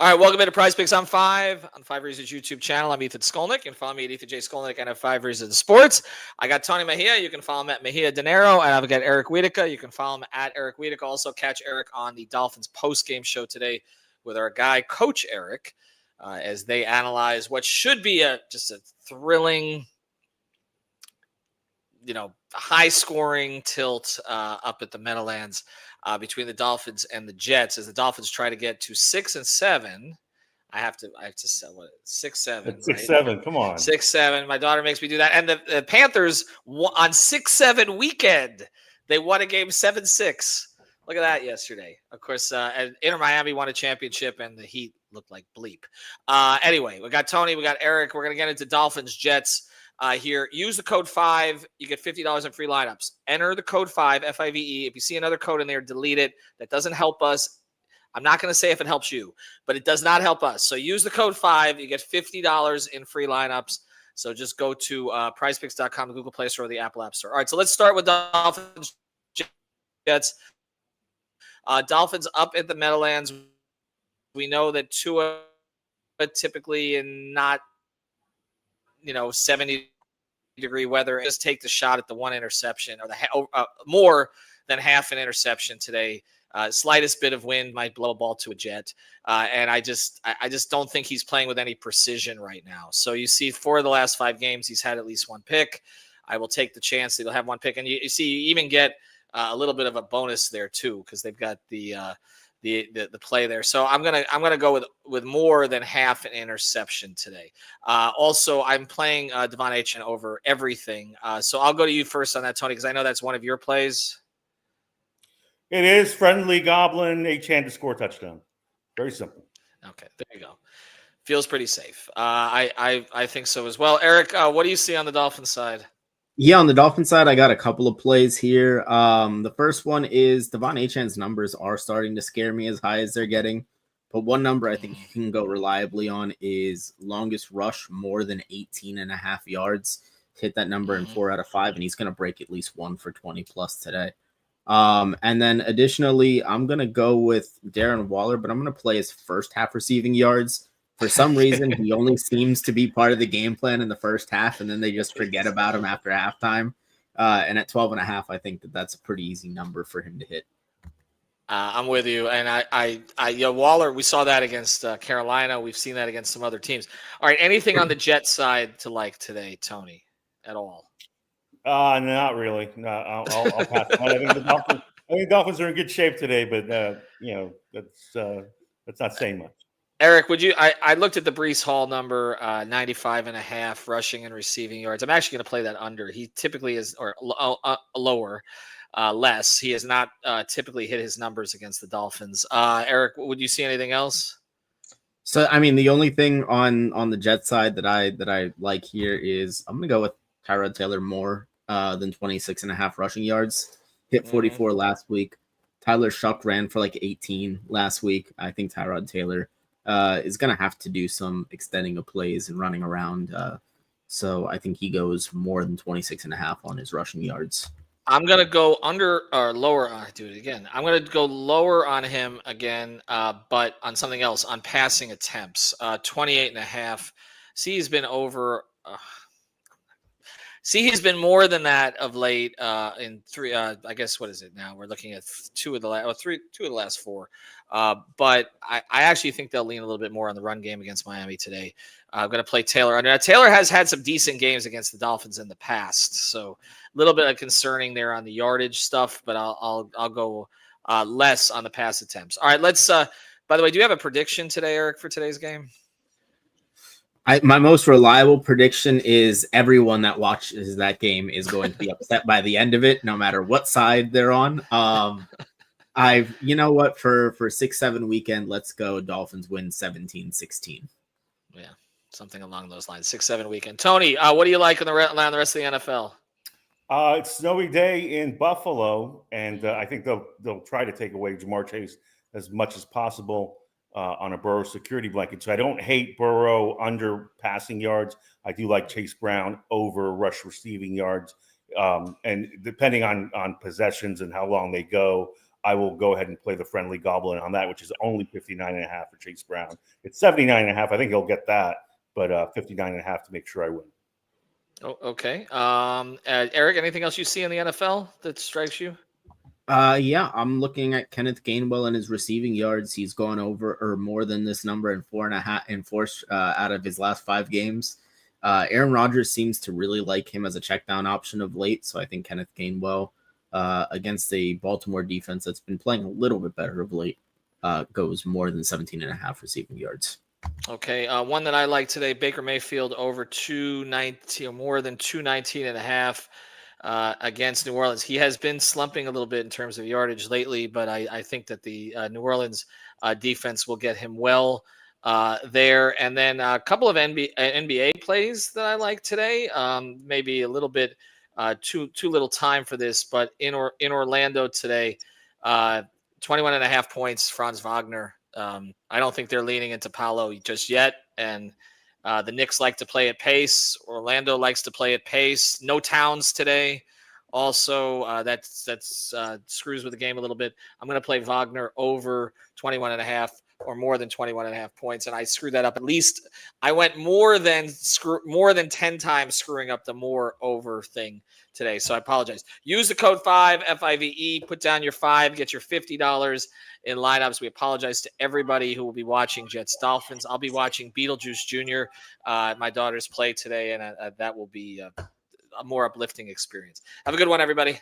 All right, welcome into PrizePicks on 5 Reasons YouTube channel. I'm Ethan Skolnick. You can follow me at Ethan J. Skolnick and at 5 Reasons Sports. I got Tony Mejia. You can follow him at Mejia Dinero. And I've got Eric Wiedeke. You can follow him at Eric Wiedeke. Also catch Eric on the Dolphins post-game show today with our guy, Coach Eric, as they analyze what should be just a thrilling, high-scoring tilt up at the Meadowlands between the Dolphins and the Jets as the Dolphins try to get to 6-7. I have to say what 6-7. It's 6-7. Come on. 6-7. My daughter makes me do that. And the Panthers on 6-7 weekend, they won a game 7-6. Look at that yesterday. Of course, Inter Miami won a championship, and the Heat looked like bleep. Anyway, we got Tony, we got Eric. We're gonna get into Dolphins Jets. Here, use the code 5. You get $50 in free lineups. Enter the code 5, F-I-V-E. If you see another code in there, delete it. That doesn't help us. I'm not going to say if it helps you, but it does not help us. So use the code 5. You get $50 in free lineups. So just go to PrizePicks.com, the Google Play Store, or the Apple App Store. All right, so let's start with Dolphins Jets. Dolphins up at the Meadowlands. We know that Tua typically in not 70-degree weather, just take the shot at the one interception or the more than half an interception today. Slightest bit of wind might blow a ball to a Jet. And I just don't think he's playing with any precision right now. So you see 4 of the last 5 games, he's had at least one pick. I will take the chance that he'll have one pick. And you see, you even get a little bit of a bonus there too, because they've got the play there. So I'm gonna go with more than half an interception today. Also, I'm playing Devon Achane over everything. So I'll go to you first on that, Tony, because I know that's one of your plays. It is friendly Goblin, Achane to score touchdown. Very simple. Okay, there you go. Feels pretty safe. I think so as well. Eric, what do you see on the Dolphins side? Yeah, on the Dolphins side, I got a couple of plays here. The first one is Devon Achane's numbers are starting to scare me as high as they're getting. But one number I think you can go reliably on is longest rush more than 18.5 yards. Hit that number in 4 out of 5, and he's going to break at least one for 20 plus today. And then additionally, I'm going to go with Darren Waller, but I'm going to play his first half receiving yards. For some reason, he only seems to be part of the game plan in the first half, and then they just forget about him after halftime. And at 12.5, I think that's a pretty easy number for him to hit. I'm with you. And Waller, we saw that against Carolina. We've seen that against some other teams. All right, anything on the Jets side to like today, Tony, at all? Not really. No, I'll pass that. I think the Dolphins are in good shape today, but that's not saying much. Eric, would you? I looked at the Breece Hall number, 95.5 rushing and receiving yards. I'm actually going to play that under. He typically is, or lower, less. He has not typically hit his numbers against the Dolphins. Eric, would you see anything else? So, I mean, the only thing on the Jet side that I like here is I'm going to go with Tyrod Taylor more than 26.5 rushing yards. Hit 44 last week. Tyler Shuck ran for like 18 last week. I think Tyrod Taylor is going to have to do some extending of plays and running around. So I think he goes more than 26.5 on his rushing yards. I'm going to go under or lower. Do it again. I'm going to go lower on him again, but on something else, on passing attempts, 28.5. See, he's been over. He's been more than that of late in 3. I guess what is it now? We're looking at 2 of the last 4. But I actually think they'll lean a little bit more on the run game against Miami today. I'm going to play Taylor under. Now, Taylor has had some decent games against the Dolphins in the past, so a little bit of concerning there on the yardage stuff. But I'll go less on the pass attempts. All right, let's. By the way, do you have a prediction today, Eric, for today's game? My most reliable prediction is everyone that watches that game is going to be upset by the end of it, no matter what side they're on. You know what, for 6-7 weekend, let's go Dolphins win 17-16. Yeah, something along those lines. 6-7 weekend. Tony, what do you like on the rest of the NFL? It's snowy day in Buffalo, and I think they'll try to take away Jamar Chase as much as possible on a Burrow security blanket. So I don't hate Burrow under passing yards. I do like Chase Brown over rush receiving yards. And depending on possessions and how long they go, I will go ahead and play the friendly goblin on that, which is only 59.5 for Chase Brown. It's 79.5. I think he'll get that, but 59.5 to make sure I win. Oh, okay. Eric, anything else you see in the NFL that strikes you? Yeah, I'm looking at Kenneth Gainwell and his receiving yards. He's gone over or more than this number in 4.5 out of his last 5 games. Aaron Rodgers seems to really like him as a check down option of late, so I think Kenneth Gainwell against a Baltimore defense that's been playing a little bit better of late goes more than 17.5 receiving yards. Okay, one that I like today, Baker Mayfield over 219 or more than 219.5 against New Orleans. He has been slumping a little bit in terms of yardage lately, but I think that the New Orleans defense will get him well there. And then a couple of NBA plays that I like today. Maybe a little bit too little time for this, but in Orlando today, 21.5 points, Franz Wagner. I don't think they're leaning into Paolo just yet. And the Knicks like to play at pace. Orlando likes to play at pace. No Towns today. Also, that's screws with the game a little bit. I'm going to play Wagner over 21.5 or more than 21.5 points. And I screwed that up. At least I went more than 10 times screwing up the more over thing today. So I apologize. Use the code 5 FIVE, put down your 5, get your $50 in lineups. We apologize to everybody who will be watching Jets Dolphins. I'll be watching Beetlejuice Jr., my daughter's play today, and that will be a more uplifting experience. Have a good one, everybody.